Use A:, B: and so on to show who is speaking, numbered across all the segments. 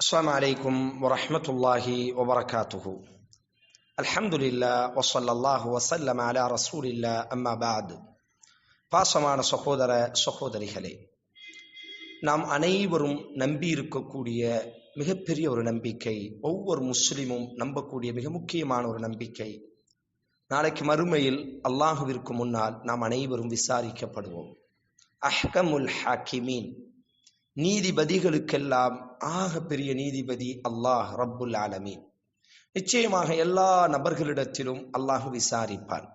A: அஸ்ஸலாமு அலைக்கும் வரஹ்மத்துல்லாஹி வபரகாத்துஹு. அல்ஹம்துலில்லாஹ் வஸல்லல்லாஹு வஸல்லம அலா ரசூலில்லாஹ் அம்மா பஅத். பாசமான சகோதர சகோதரிகளே, நாம் அனைவரும் நம்பி இருக்கக்கூடிய மிகப்பெரிய ஒரு நம்பிக்கை, ஒவ்வொரு முஸ்லிமும் நம்பக்கூடிய மிக முக்கியமான ஒரு நம்பிக்கை, நாளைக்கு மறுமையில் அல்லாஹுவிற்கு முன்னால் நாம் அனைவரும் விசாரிக்கப்படுவோம். அஹ்கமுல் ஹாக்கிமீன், நீதிபதிகளுக்கெல்லாம் ஆக பெரிய நீதிபதி அல்லாஹ் ரப்புல் ஆலமீன். நிச்சயமாக எல்லா நபர்களிடத்திலும் அல்லாஹ் விசாரிப்பான்.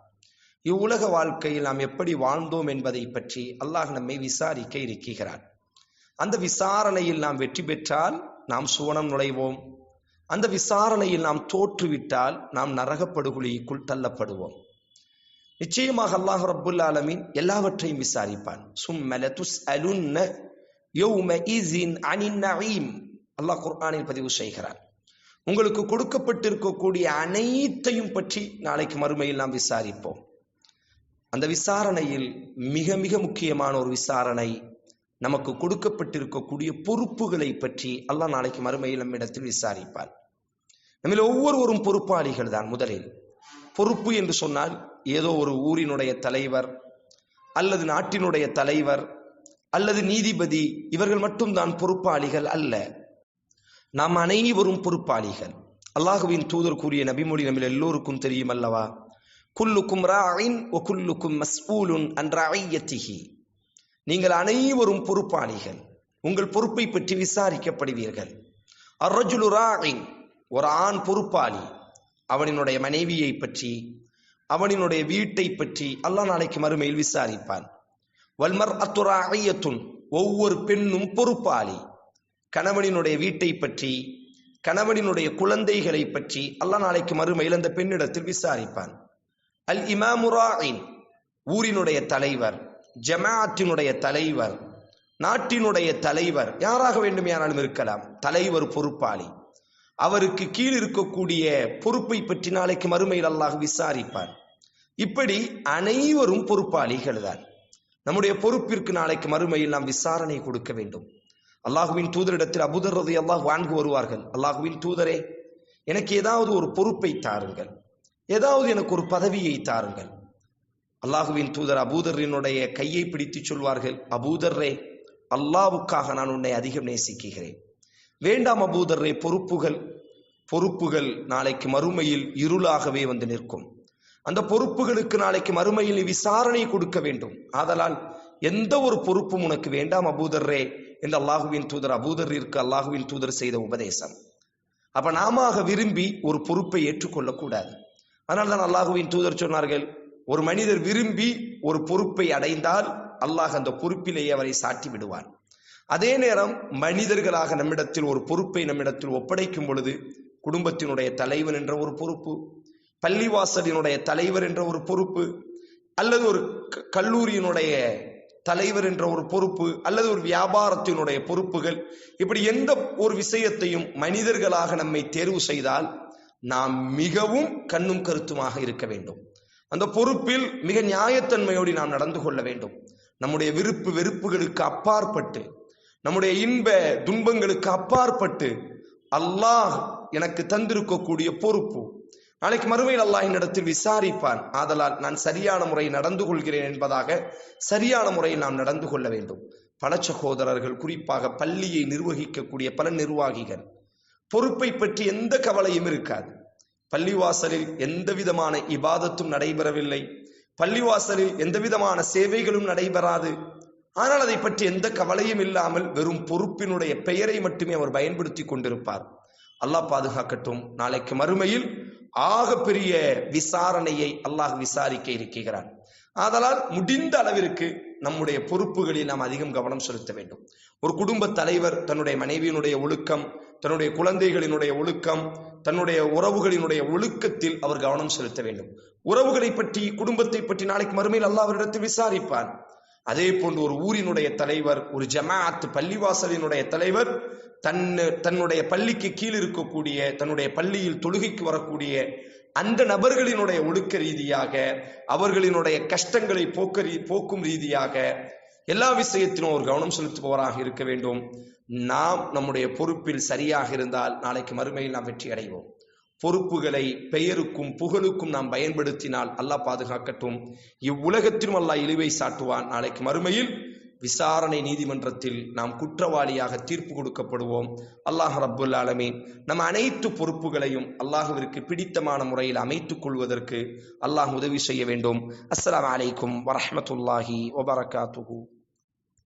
A: இவ்வுலக வாழ்க்கையில் நாம் எப்படி வாழ்ந்தோம் என்பதை பற்றி அல்லாஹ் நம்மை விசாரிக்க இருக்கிறான். அந்த விசாரணையில் நாம் வெற்றி பெற்றால் நாம் சுவனம் நுழைவோம். அந்த விசாரணையில் நாம் தோற்றுவிட்டால் நாம் நரகப்படுகொலிக்குள் தள்ளப்படுவோம். நிச்சயமாக அல்லாஹ் ரப்புல் ஆலமீன் எல்லாவற்றையும் விசாரிப்பான். சும்ம லதுஸ்அலுன்ன யௌமஇஸின் அனின் நஈம், அல்லாஹ் குர்ஆனில் பதிவு செய்கிறான். உங்களுக்கு கொடுக்கப்பட்டிருக்கக்கூடிய அனைத்தையும் பற்றி நாளைக்கு மறுமையில் நாம் விசாரிப்போம். அந்த விசாரணையில் மிக மிக முக்கியமான ஒரு விசாரணை, நமக்கு கொடுக்கப்பட்டிருக்கக்கூடிய பொறுப்புகளை பற்றி அல்லாஹ் நாளைக்கு மறுமையில் நம்மிடத்தில் விசாரிப்பார். நம்மில் ஒவ்வொருவரும் பொறுப்பாளிகள் தான். முதலில் பொறுப்பு என்று சொன்னால் ஏதோ ஒரு ஊரினுடைய தலைவர் அல்லது நாட்டினுடைய தலைவர் அல்லது நீதிபதி, இவர்கள் மட்டும்தான் பொறுப்பாளிகள் அல்ல. நாம் அனைவரும் பொறுப்பாளிகள். அல்லாஹுவின் தூதர் கூறிய நபிமொழி நம்மில் எல்லோருக்கும் தெரியும் அல்லவா? குல்லுக்கும் ராஇன் வ குல்லுக்கும் மஸ்ஊலுன் அன் ரஅய்யத்திஹி. நீங்கள் அனைவரும் பொறுப்பாளிகள், உங்கள் பொறுப்பை பற்றி விசாரிக்கப்படுவீர்கள். அர்ரஜுலு ராஇன், ஒரு ஆண் பொறுப்பாளி, அவனினுடைய மனைவியை பற்றி, அவனினுடைய வீட்டை பற்றி அல்லாஹ் நாளைக்கு மறுமையில் விசாரிப்பான். வல்மர்அத்து ராஇயத்துன், ஒவ்வொரு பெண்ணும் பொறுப்பாளி. கணவனினுடைய வீட்டை பற்றி, கணவனினுடைய குழந்தைகளை பற்றி அல்லாஹ் நாளைக்கு மறுமையில் அந்த பெண்ணிடத்தில் விசாரிப்பான். அல் இமாமு ராஇன், ஊரினுடைய தலைவர், ஜமாஅத்தினுடைய தலைவர், நாட்டினுடைய தலைவர், யாராக வேண்டுமானாலும் இருக்கலாம், தலைவர் பொறுப்பாளி. அவருக்கு கீழ் இருக்கக்கூடிய பொறுப்பை பற்றி நாளைக்கு மறுமையில் அல்லாஹ் விசாரிப்பார். இப்படி அனைவரும் பொறுப்பாளிகள் தான். நம்முடைய பொறுப்பிற்கு நாளைக்கு மறுமையில் நாம் விசாரணை கொடுக்க வேண்டும். அல்லாஹுவின் தூதரிடத்தில் அபூதர் ரலியல்லாஹு அன்ஹு வருவார்கள். அல்லாஹுவின் தூதரே, எனக்கு ஏதாவது ஒரு பொறுப்பை தாருங்கள், ஏதாவது எனக்கு ஒரு பதவியை தாருங்கள். அல்லாஹுவின் தூதர் அபூதரினுடைய கையை பிடித்து சொல்வார்கள், அபூதர்ரே, அல்லாஹ்வுக்காக நான் உன்னை அதிகம் நேசிக்கிறேன். வேண்டாம் அபூதர்ரே, பொறுப்புகள் நாளைக்கு மறுமையில் இருளாகவே வந்து நிற்கும். அந்த பொறுப்புகளுக்கு நாளைக்கு மறுமையில் விசாரணை கொடுக்க வேண்டும். ஆதலால் எந்த ஒரு பொறுப்பும் உனக்கு வேண்டாம் அபூதர்ரே என்று அல்லாஹுவின் தூதர் அபூதரிற்கு அல்லாஹுவின் தூதர் செய்த உபதேசம். அப்ப நாம விரும்பி ஒரு பொறுப்பை ஏற்றுக்கொள்ளக்கூடாது. அதனால தான் அல்லாஹுவின் தூதர் சொன்னார்கள், ஒரு மனிதர் விரும்பி ஒரு பொறுப்பை அடைந்தால் அல்லாஹ் அந்த பொறுப்பிலேயே அவரை சாட்டி விடுவான். அதே நேரம் மனிதர்களாக நம்மிடத்தில் ஒரு பொறுப்பை நம்மிடத்தில் ஒப்படைக்கும் பொழுது, குடும்பத்தினுடைய தலைவன் என்ற ஒரு பொறுப்பு, பள்ளிவாசலினுடைய தலைவர் என்ற ஒரு பொறுப்பு, அல்லது ஒரு கல்லூரியினுடைய தலைவர் என்ற ஒரு பொறுப்பு, அல்லது ஒரு வியாபாரத்தினுடைய பொறுப்புகள், இப்படி எந்த ஒரு விஷயத்தையும் மனிதர்களாக நம்மை தேர்வு செய்தால் நாம் மிகவும் கண்ணும் கருத்துமாக இருக்க வேண்டும். அந்த பொறுப்பில் மிக நியாயத்தன்மையோடு நாம் நடந்து கொள்ள வேண்டும். நம்முடைய விருப்பு வெறுப்புகளுக்கு அப்பாற்பட்டு, நம்முடைய இன்ப துன்பங்களுக்கு அப்பாற்பட்டு அல்லாஹ் எனக்கு தந்திருக்கக்கூடிய பொறுப்பு நாளைக்கு மறுமையில் அல்லாஹ்வின் இடத்தில் விசாரிப்பான். ஆதலால் நான் சரியான முறையில் நடந்து கொள்கிறேன் என்பதாக சரியான முறையில் நாம் நடந்து கொள்ள வேண்டும். பல சகோதரர்கள், குறிப்பாக பள்ளியை நிர்வகிக்கக்கூடிய பல நிர்வாகிகள், பொறுப்பை பற்றி எந்த கவலையும் இருக்காது. பள்ளிவாசலில் எந்த விதமான இபாதத்தும் நடைபெறவில்லை, பள்ளிவாசலில் எந்த விதமான சேவைகளும் நடைபெறாது. ஆனால் அதை பற்றி எந்த கவலையும் இல்லாமல் வெறும் பொறுப்பினுடைய பெயரை மட்டுமே அவர் பயன்படுத்தி கொண்டிருப்பார். அல்லாஹ் பாதுகாக்கட்டும். நாளைக்கு மறுமையில் ஆக பெரிய விசாரணையை அல்லாஹ் விசாரிக்க இருக்கிறான். ஆதலால் முடிந்த அளவிற்கு நம்முடைய பொறுப்புகளில் நாம் அதிகம் கவனம் செலுத்த வேண்டும். ஒரு குடும்ப தலைவர் தன்னுடைய மனைவியினுடைய ஒழுக்கம், தன்னுடைய குழந்தைகளினுடைய ஒழுக்கம், தன்னுடைய உறவுகளினுடைய ஒழுக்கத்தில் அவர் கவனம் செலுத்த வேண்டும். உறவுகளை பற்றி, குடும்பத்தை பற்றி நாளைக்கு மறுமையில் அல்லாஹ் அவரிடத்தில் விசாரிப்பான். அதே போன்று ஒரு ஊரினுடைய தலைவர், ஒரு ஜமாஅத் பள்ளிவாசலினுடைய தலைவர் தன்னுடைய பள்ளிக்கு கீழ் இருக்கக்கூடிய, தன்னுடைய பள்ளியில் தொழுகைக்கு வரக்கூடிய அந்த நபர்களினுடைய ஒழுக்க ரீதியாக, அவர்களினுடைய கஷ்டங்களை போக்கும் ரீதியாக எல்லா விஷயத்திலும் ஒரு கவனம் செலுத்துபவராக இருக்க வேண்டும். நாம் நம்முடைய பொறுப்பில் சரியாக இருந்தால் நாளைக்கு மறுமையில் நாம் வெற்றி அடைவோம். பொறுப்புகளை பெயருக்கும் புகழுக்கும் நாம் பயன்படுத்தினால் அல்லாஹ் பாதுகாக்கட்டும். இவ்வுலகத்திலும் அல்லாஹ் இழிவை சாட்டுவான். நாளைக்கு மறுமையில் விசாரணை நீதிமன்றத்தில் நாம் குற்றவாளியாக தீர்ப்பு கொடுக்கப்படுவோம். அல்லாஹ் ரப்புல் ஆலமீன் நம் அனைத்து பொறுப்புகளையும் அல்லாஹ்விற்கு பிடித்தமான முறையில் அமைத்துக் கொள்வதற்கு அல்லாஹ் உதவி செய்ய வேண்டும். அஸ்ஸலாமு அலைக்கும் வரஹ்மத்துல்லாஹி வபரகாத்துஹு.